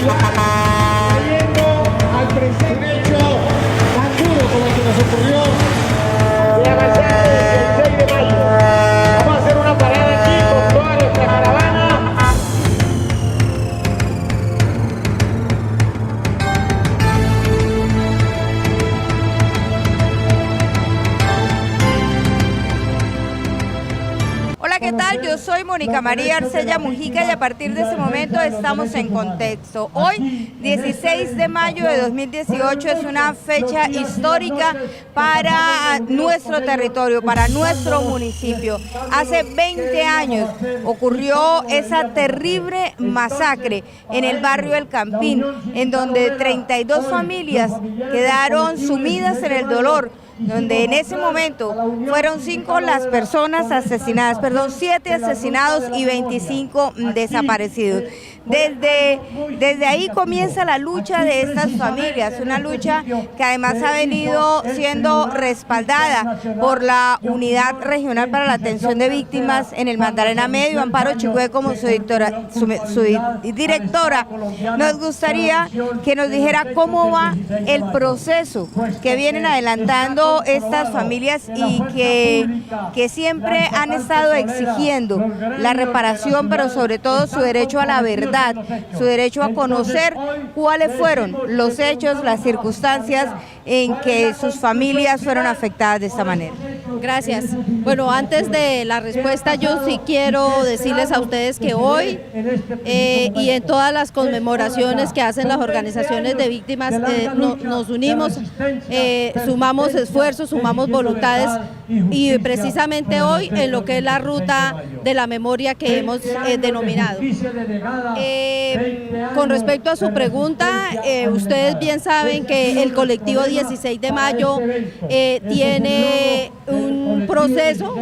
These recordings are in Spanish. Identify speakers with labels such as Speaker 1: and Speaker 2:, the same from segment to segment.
Speaker 1: trayendo al presente un hecho tan duro como el que nos ocurrió la masacre del 16 de mayo. Vamos a hacer una parada aquí con toda nuestra caravana.
Speaker 2: Hola, ¿qué tal? Yo soy Mónica María Arcella Mujica y a partir de este momento estamos en contexto. Hoy, 16 de mayo de 2018, es una fecha histórica para nuestro territorio, para nuestro municipio. Hace 20 años ocurrió esa terrible masacre en el barrio El Campín, en donde 32 familias quedaron sumidas en el dolor, donde en ese momento fueron 5 las personas asesinadas, 7 asesinados y 25 desaparecidos. Desde ahí comienza la lucha de estas familias, una lucha que además ha venido siendo respaldada por la Unidad Regional para la Atención de Víctimas en el Magdalena Medio, Amparo Chicue como su directora. Nos gustaría que nos dijera cómo va el proceso que vienen adelantando estas familias y que siempre han estado exigiendo la reparación, pero sobre todo su derecho a la verdad, su derecho a conocer cuáles fueron los hechos, las circunstancias en que sus familias fueron afectadas de esta manera.
Speaker 3: Gracias. Bueno, antes de la respuesta, yo sí quiero decirles a ustedes que hoy y en todas las conmemoraciones que hacen las organizaciones de víctimas, nos unimos, sumamos esfuerzos, sumamos voluntades y precisamente hoy en lo que es la ruta de la memoria que hemos denominado. Con respecto a su pregunta, ustedes bien saben que el colectivo 16 de mayo tiene un proceso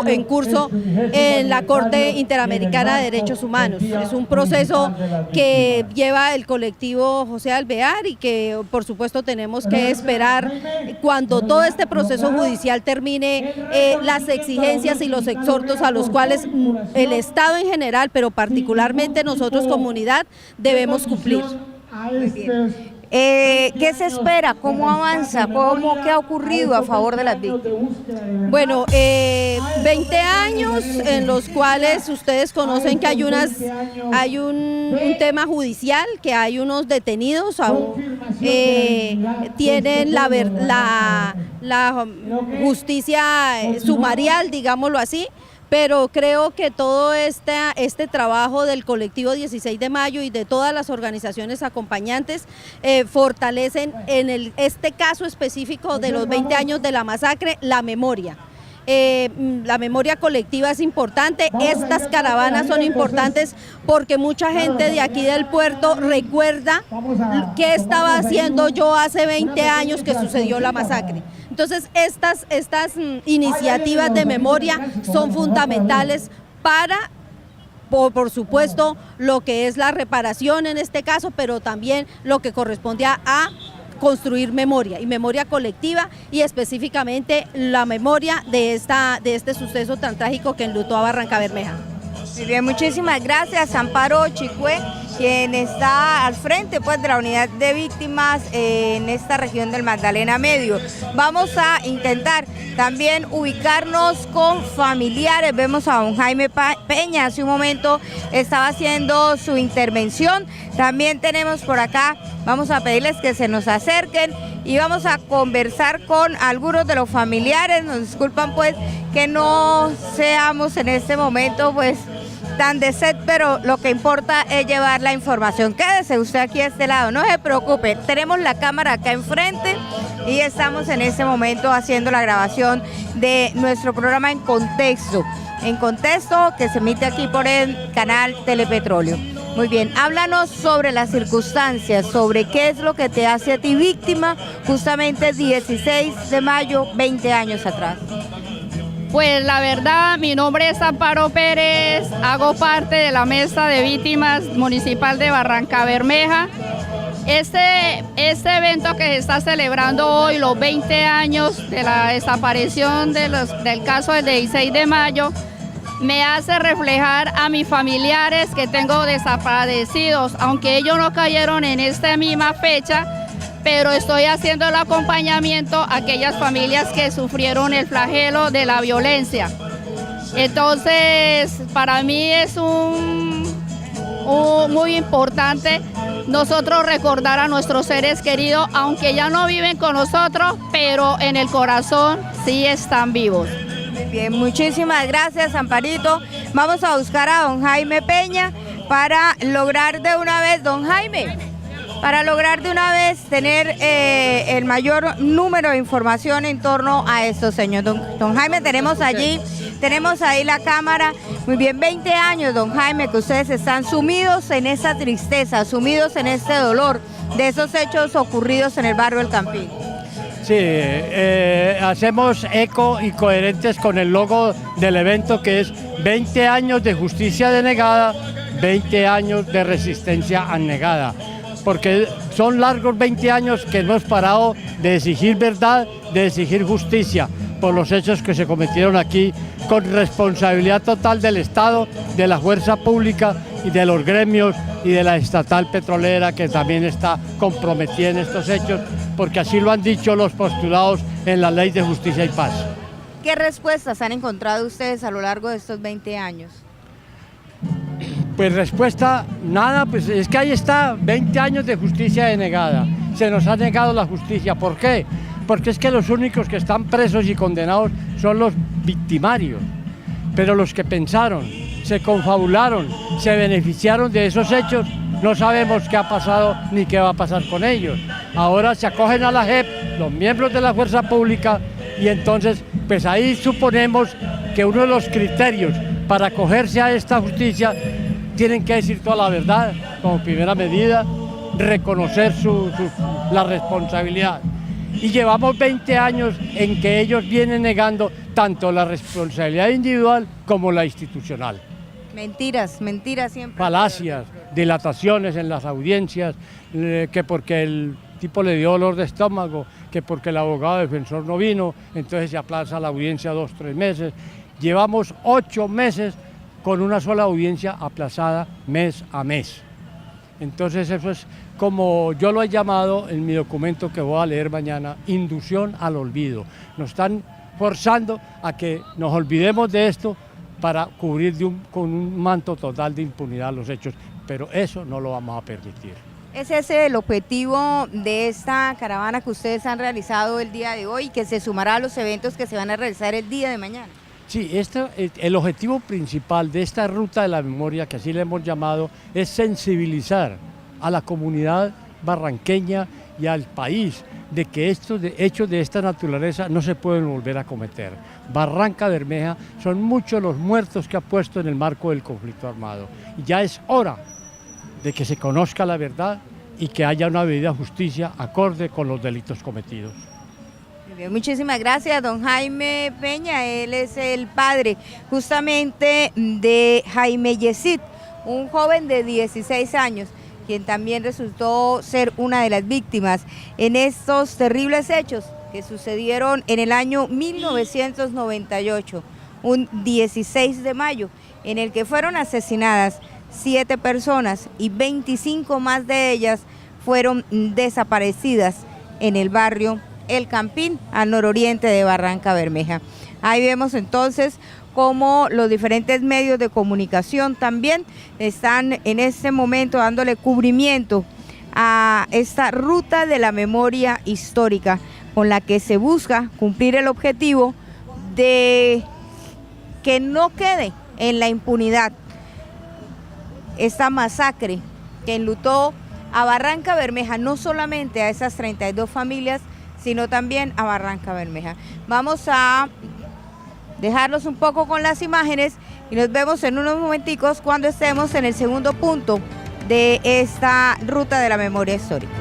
Speaker 3: en curso en la Corte Interamericana de Derechos Humanos. Es un proceso que lleva el colectivo José Alvear y que por supuesto tenemos que esperar cuando todo este proceso judicial termine las exigencias y los exhortos a los cuales el Estado en general, pero particularmente nosotros comunidad, debemos cumplir.
Speaker 2: Muy bien. ¿Qué se espera? ¿Cómo avanza? ¿Qué ha ocurrido a favor de las víctimas?
Speaker 3: Bueno, 20 años en los cuales ustedes conocen que hay un tema judicial, que hay unos detenidos, tienen la justicia sumarial, digámoslo así. Pero creo que todo este trabajo del colectivo 16 de mayo y de todas las organizaciones acompañantes fortalecen en este caso específico de los 20 años de la masacre, la memoria. La memoria colectiva es importante, estas caravanas son importantes porque mucha gente de aquí del puerto recuerda qué estaba haciendo yo hace 20 años que sucedió la masacre. Entonces estas iniciativas de memoria son fundamentales para, por supuesto, lo que es la reparación en este caso, pero también lo que corresponde a construir memoria y memoria colectiva y específicamente la memoria de este suceso tan trágico que enlutó a Barrancabermeja.
Speaker 2: Muy bien, muchísimas gracias, Amparo Chicue, quien está al frente pues de la unidad de víctimas en esta región del Magdalena Medio. Vamos a intentar también ubicarnos con familiares. Vemos a don Jaime Peña, hace un momento estaba haciendo su intervención. También tenemos por acá, vamos a pedirles que se nos acerquen y vamos a conversar con algunos de los familiares. Nos disculpan pues que no seamos en este momento pues tan de set, pero lo que importa es llevar la información. Quédese usted aquí a este lado, no se preocupe, tenemos la cámara acá enfrente y estamos en este momento haciendo la grabación de nuestro programa En Contexto, que se emite aquí por el canal Telepetróleo. Muy bien, háblanos sobre las circunstancias, sobre qué es lo que te hace a ti víctima justamente el 16 de mayo, 20 años atrás.
Speaker 4: Pues la verdad, mi nombre es Amparo Pérez, hago parte de la Mesa de Víctimas Municipal de Barrancabermeja. Este evento que se está celebrando hoy, los 20 años de la desaparición del caso del 16 de mayo, me hace reflejar a mis familiares que tengo desaparecidos, aunque ellos no cayeron en esta misma fecha, pero estoy haciendo el acompañamiento a aquellas familias que sufrieron el flagelo de la violencia. Entonces, para mí es muy importante nosotros recordar a nuestros seres queridos, aunque ya no viven con nosotros, pero en el corazón sí están vivos.
Speaker 2: Bien, muchísimas gracias, Amparito. Vamos a buscar a don Jaime Peña para lograr de una vez, don Jaime, para lograr de una vez tener el mayor número de información en torno a estos señores. Don Jaime, tenemos ahí la cámara. Muy bien, 20 años, don Jaime, que ustedes están sumidos en esa tristeza, sumidos en este dolor de esos hechos ocurridos en el barrio El Campín.
Speaker 5: Sí, hacemos eco y coherentes con el logo del evento, que es 20 años de justicia denegada, 20 años de resistencia anegada, porque son largos 20 años que hemos parado de exigir verdad, de exigir justicia por los hechos que se cometieron aquí, con responsabilidad total del Estado, de la fuerza pública y de los gremios y de la estatal petrolera, que también está comprometida en estos hechos, porque así lo han dicho los postulados en la Ley de Justicia y Paz.
Speaker 2: ¿Qué respuestas han encontrado ustedes a lo largo de estos 20 años?
Speaker 5: Pues respuesta, nada, pues es que ahí está, 20 años de justicia denegada. Se nos ha negado la justicia. ¿Por qué? Porque es que los únicos que están presos y condenados son los victimarios. Pero los que pensaron, se confabularon, se beneficiaron de esos hechos, no sabemos qué ha pasado ni qué va a pasar con ellos. Ahora se acogen a la JEP, los miembros de la fuerza pública, y entonces, pues ahí suponemos que uno de los criterios para acogerse a esta justicia tienen que decir toda la verdad, como primera medida, reconocer la responsabilidad. Y llevamos 20 años en que ellos vienen negando tanto la responsabilidad individual como la institucional.
Speaker 2: Mentiras, mentiras siempre.
Speaker 5: Falacias, dilataciones en las audiencias, que porque el tipo le dio dolor de estómago, que porque el abogado defensor no vino, entonces se aplaza la audiencia 2 o 3 meses. Llevamos 8 meses con una sola audiencia aplazada mes a mes. Entonces eso es, como yo lo he llamado en mi documento que voy a leer mañana, inducción al olvido. Nos están forzando a que nos olvidemos de esto para cubrir con un manto total de impunidad los hechos, pero eso no lo vamos a permitir.
Speaker 2: ¿Es ese el objetivo de esta caravana que ustedes han realizado el día de hoy, que se sumará a los eventos que se van a realizar el día de mañana?
Speaker 5: Sí, el objetivo principal de esta ruta de la memoria, que así le hemos llamado, es sensibilizar a la comunidad barranqueña y al país de que estos hechos de esta naturaleza no se pueden volver a cometer. Barranca Bermeja son muchos los muertos que ha puesto en el marco del conflicto armado. Y ya es hora de que se conozca la verdad y que haya una debida justicia acorde con los delitos cometidos.
Speaker 2: Bien, muchísimas gracias, don Jaime Peña. Él es el padre justamente de Jaime Yesid, un joven de 16 años, quien también resultó ser una de las víctimas en estos terribles hechos que sucedieron en el año 1998, un 16 de mayo, en el que fueron asesinadas 7 personas y 25 más de ellas fueron desaparecidas en el barrio El Campín, al nororiente de Barranca Bermeja. Ahí vemos entonces cómo los diferentes medios de comunicación también están en este momento dándole cubrimiento a esta ruta de la memoria histórica, con la que se busca cumplir el objetivo de que no quede en la impunidad esta masacre que enlutó a Barranca Bermeja, no solamente a esas 32 familias, sino también a Barranca Bermeja. Vamos a dejarlos un poco con las imágenes y nos vemos en unos momenticos cuando estemos en el segundo punto de esta ruta de la memoria histórica.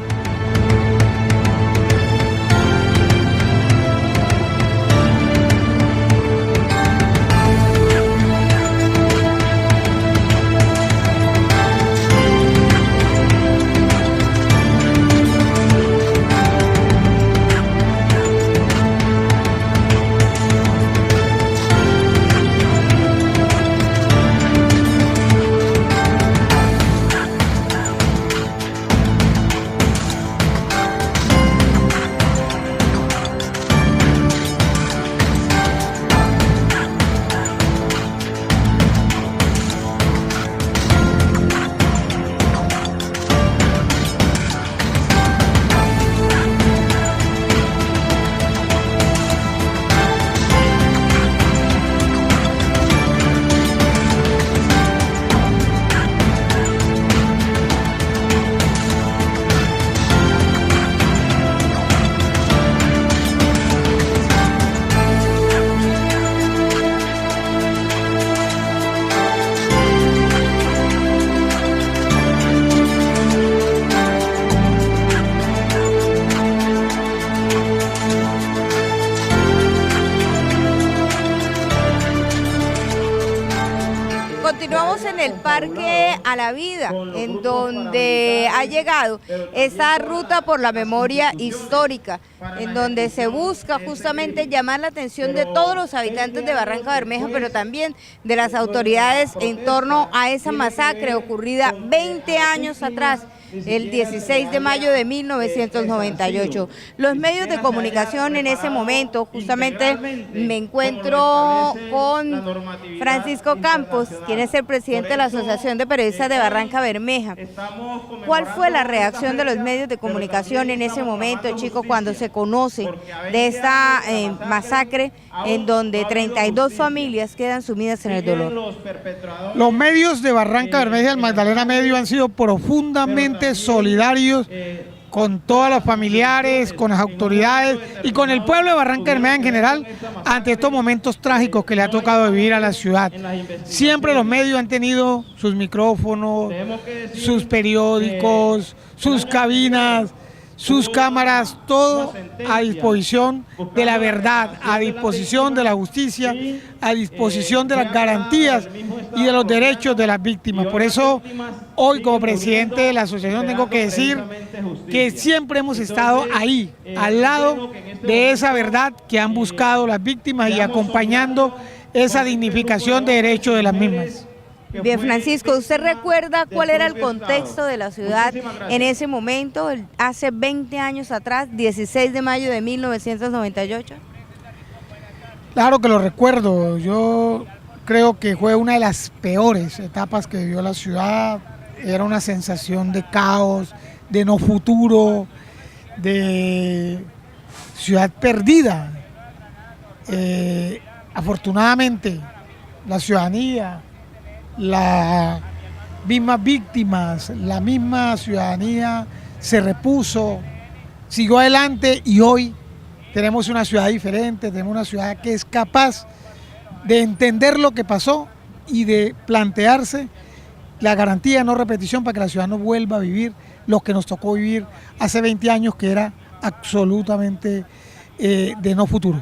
Speaker 2: Parque a la Vida, en donde ha llegado esta ruta por la memoria histórica, en donde se busca justamente llamar la atención de todos los habitantes de Barrancabermeja, pero también de las autoridades en torno a esa masacre ocurrida 20 años atrás, el 16 de mayo de 1998. Los medios de comunicación en ese momento, justamente me encuentro con Francisco Campos, quien es el presidente de la Asociación de Periodistas de Barrancabermeja. ¿Cuál fue la reacción de los medios de comunicación en ese momento, chicos, cuando se conoce de esta masacre en donde 32 familias quedan sumidas en el dolor?
Speaker 6: Los medios de Barrancabermeja y el Magdalena Medio han sido profundamente solidarios con todos los familiares, con las autoridades y con el pueblo de Barrancabermeja en general ante estos momentos trágicos que le ha tocado vivir a la ciudad. Siempre los medios han tenido sus micrófonos, sus periódicos, sus cabinas, sus cámaras, todo a disposición de la verdad, a disposición de la justicia, a disposición de las garantías y de los derechos de las víctimas. Por eso, hoy como presidente de la asociación tengo que decir que siempre hemos estado ahí, al lado de esa verdad que han buscado las víctimas y acompañando esa dignificación de derechos de las mismas.
Speaker 2: Bien, Francisco, ¿usted recuerda cuál era el contexto de la ciudad en ese momento, hace 20 años atrás, 16 de mayo de 1998?
Speaker 6: Claro que lo recuerdo. Yo creo que fue una de las peores etapas que vivió la ciudad. Era una sensación de caos, de no futuro, de ciudad perdida. Afortunadamente, la ciudadanía, las mismas víctimas, la misma ciudadanía se repuso, siguió adelante y hoy tenemos una ciudad diferente, tenemos una ciudad que es capaz de entender lo que pasó y de plantearse la garantía de no repetición para que la ciudad no vuelva a vivir lo que nos tocó vivir hace 20 años, que era absolutamente de no futuro.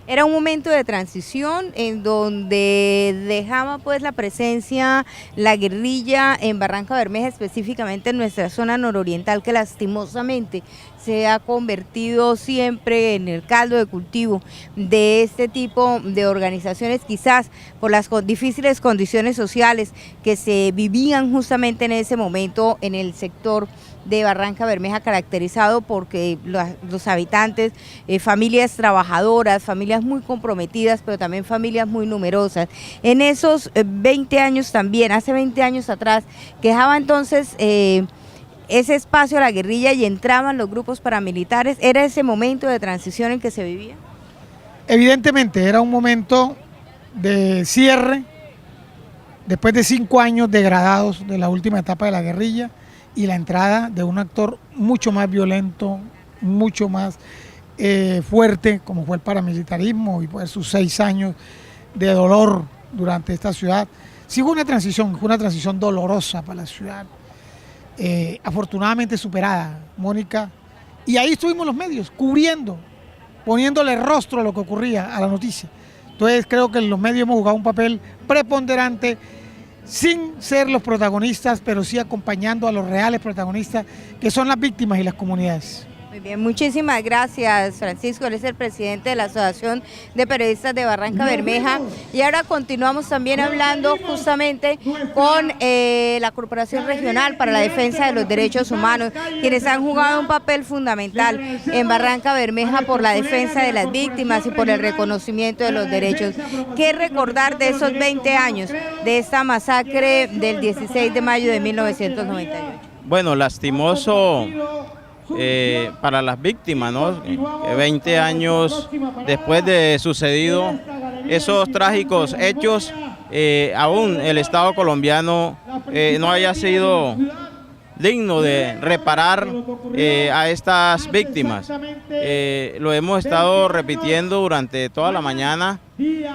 Speaker 2: Era un momento de transición en donde dejaba pues la presencia, la guerrilla en Barrancabermeja, específicamente en nuestra zona nororiental, que lastimosamente se ha convertido siempre en el caldo de cultivo de este tipo de organizaciones, quizás por las difíciles condiciones sociales que se vivían justamente en ese momento en el sector de Barrancabermeja, caracterizado porque los habitantes, familias trabajadoras, familias muy comprometidas, pero también familias muy numerosas. En esos 20 años también, hace 20 años atrás, dejaba entonces ese espacio a la guerrilla y entraban los grupos paramilitares. ¿Era ese momento de transición en que se vivía?
Speaker 6: Evidentemente era un momento de cierre, después de 5 años degradados de la última etapa de la guerrilla, y la entrada de un actor mucho más violento, mucho más fuerte, como fue el paramilitarismo, y pues sus 6 años de dolor durante esta ciudad. Sí fue una transición dolorosa para la ciudad, afortunadamente superada, Mónica, y ahí estuvimos los medios, cubriendo, poniéndole rostro a lo que ocurría, a la noticia. Entonces creo que los medios hemos jugado un papel preponderante, sin ser los protagonistas, pero sí acompañando a los reales protagonistas, que son las víctimas y las comunidades.
Speaker 2: Muy bien, muchísimas gracias, Francisco. Él es el presidente de la Asociación de Periodistas de Barrancabermeja. Y ahora continuamos también hablando justamente con la Corporación Regional para la Defensa de los Derechos Humanos, quienes han jugado un papel fundamental en Barrancabermeja por la defensa de las víctimas y por el reconocimiento de los derechos. ¿Qué recordar de esos 20 años de esta masacre del 16 de mayo de 1998?
Speaker 7: Bueno, lastimoso para las víctimas, ¿no? 20 años después de sucedido esos trágicos hechos, aún el Estado colombiano no haya sido digno de reparar a estas víctimas. Lo hemos estado repitiendo durante toda la mañana,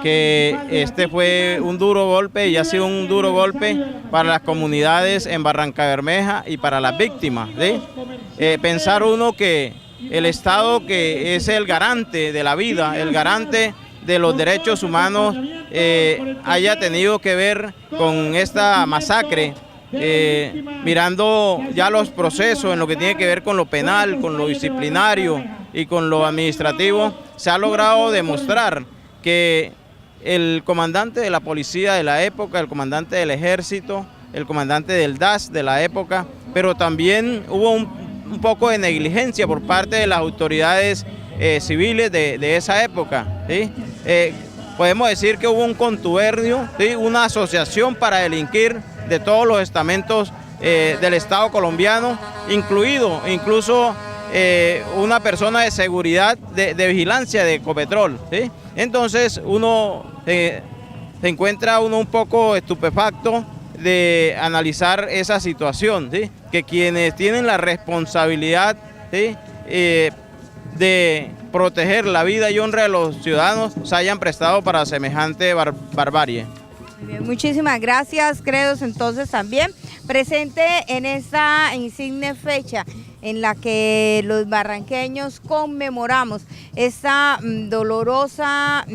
Speaker 7: que este fue un duro golpe y ha sido un duro golpe para las comunidades en Barrancabermeja y para las víctimas, ¿sí? Pensar uno que el Estado, que es el garante de la vida, el garante de los derechos humanos, haya tenido que ver con esta masacre, mirando ya los procesos en lo que tiene que ver con lo penal, con lo disciplinario y con lo administrativo, se ha logrado demostrar que el comandante de la policía de la época, el comandante del ejército, el comandante del DAS de la época, pero también hubo un poco de negligencia por parte de las autoridades civiles de esa época, ¿sí? Podemos decir que hubo un contubernio, ¿sí? Una asociación para delinquir de todos los estamentos del Estado colombiano, incluso una persona de seguridad, de vigilancia de Ecopetrol, ¿sí? Entonces uno se encuentra un poco estupefacto de analizar esa situación, ¿sí? Que quienes tienen la responsabilidad, ¿sí? De proteger la vida y honra de los ciudadanos se hayan prestado para semejante barbarie.
Speaker 2: Bien, muchísimas gracias, Credos, entonces también presente en esta insigne fecha en la que los barranqueños conmemoramos esta dolorosa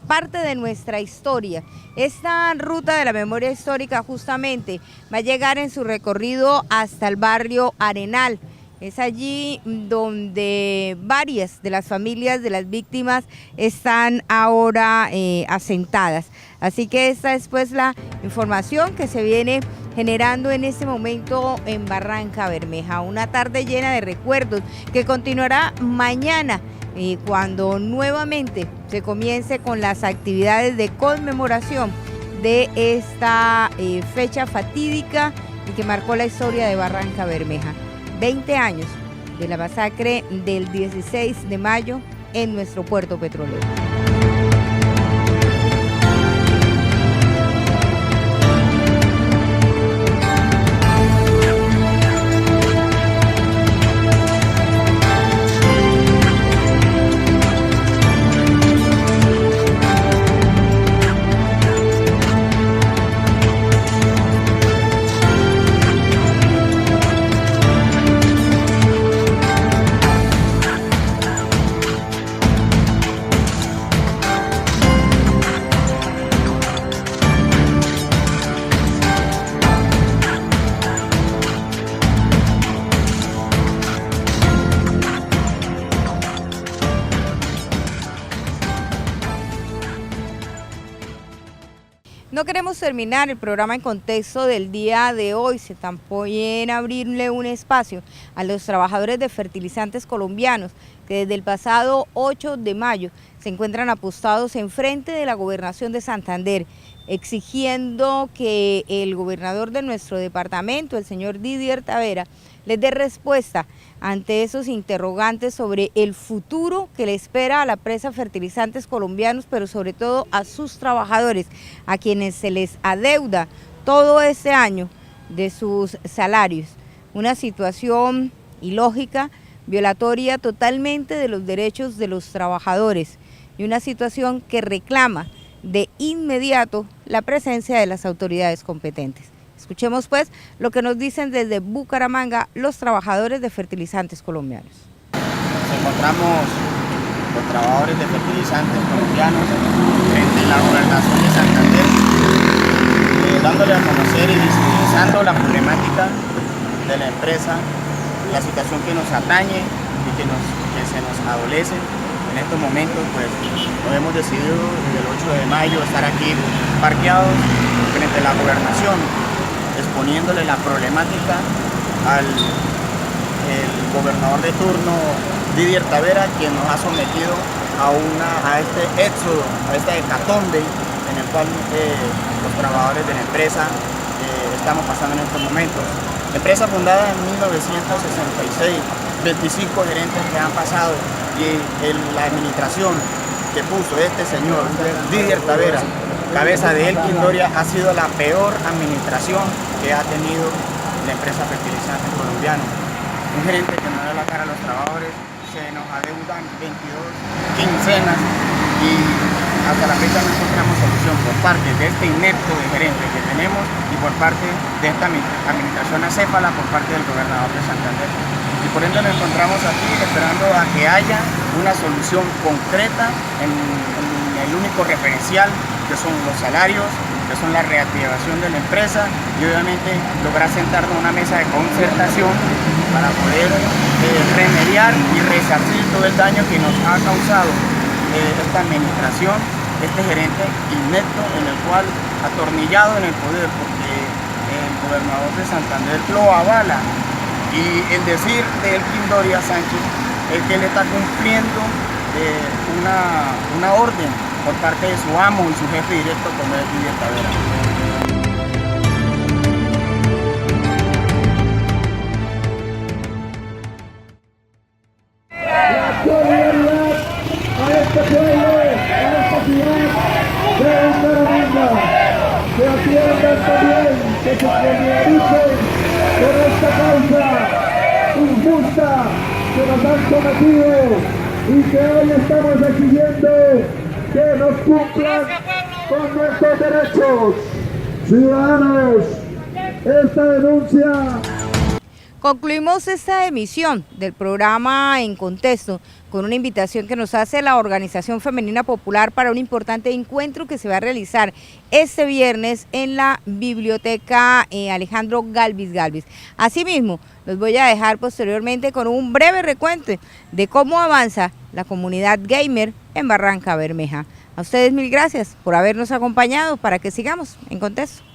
Speaker 2: parte de nuestra historia. Esta ruta de la memoria histórica justamente va a llegar en su recorrido hasta el barrio Arenal. Es allí donde varias de las familias de las víctimas están ahora asentadas. Así que esta es pues la información que se viene generando en este momento en Barranca Bermeja. Una tarde llena de recuerdos que continuará mañana cuando nuevamente se comience con las actividades de conmemoración de esta fecha fatídica y que marcó la historia de Barranca Bermeja. 20 años de la masacre del 16 de mayo en nuestro puerto petrolero. No queremos terminar el programa en contexto del día de hoy, se también abrirle un espacio a los trabajadores de fertilizantes colombianos que desde el pasado 8 de mayo se encuentran apostados enfrente de la gobernación de Santander, exigiendo que el gobernador de nuestro departamento, el señor Didier Tavera, les dé respuesta ante esos interrogantes sobre el futuro que le espera a la empresa Fertilizantes Colombianos, pero sobre todo a sus trabajadores, a quienes se les adeuda todo este año de sus salarios. Una situación ilógica, violatoria totalmente de los derechos de los trabajadores y una situación que reclama de inmediato la presencia de las autoridades competentes. Escuchemos pues lo que nos dicen desde Bucaramanga los trabajadores de Fertilizantes Colombianos.
Speaker 8: Nos encontramos los trabajadores de Fertilizantes Colombianos frente a la gobernación de Santander, dándole a conocer y visibilizando la problemática de la empresa, la situación que nos atañe y que se nos adolece. En estos momentos pues hemos decidido desde el 8 de mayo estar aquí parqueados frente a la gobernación, exponiéndole la problemática al gobernador de turno, Didier Tavera, quien nos ha sometido a este éxodo, a esta hecatombe en el cual los trabajadores de la empresa estamos pasando en estos momentos. Empresa fundada en 1966, 25 gerentes que han pasado y la administración que puso este señor, Didier Tavera, cabeza de Elkin Doria, ha sido la peor administración que ha tenido la empresa Fertilizantes Colombianos. Un gerente que no da la cara a los trabajadores, se nos adeudan 22 quincenas y hasta la fecha no encontramos solución por parte de este inepto de gerente que tenemos y por parte de esta administración acéfala por parte del gobernador de Santander. Y por ende nos encontramos aquí esperando a que haya una solución concreta en el el único referencial, que son los salarios, que son la reactivación de la empresa y obviamente lograr sentarnos en una mesa de concertación para poder remediar y resarcir todo el daño que nos ha causado esta administración, este gerente inepto en el cual atornillado en el poder, porque el gobernador de Santander lo avala, y el decir de Elkin Doria Sánchez es que él está cumpliendo una orden por parte de su amo y su jefe directo, como es Didier Tavera.
Speaker 1: La solidaridad a este pueblo, a esta ciudad de Bucaramanga, que atiendan también, que se solidaricen con esta causa injusta que nos han cometido y que hoy estamos exigiendo que nos cumplan con nuestros derechos. Ciudadanos, esta denuncia.
Speaker 2: Concluimos esta emisión del programa En Contexto con una invitación que nos hace la Organización Femenina Popular para un importante encuentro que se va a realizar este viernes en la Biblioteca Alejandro Galvis. Asimismo, los voy a dejar posteriormente con un breve recuento de cómo avanza la comunidad gamer en Barranca Bermeja. A ustedes mil gracias por habernos acompañado para que sigamos en Contexto.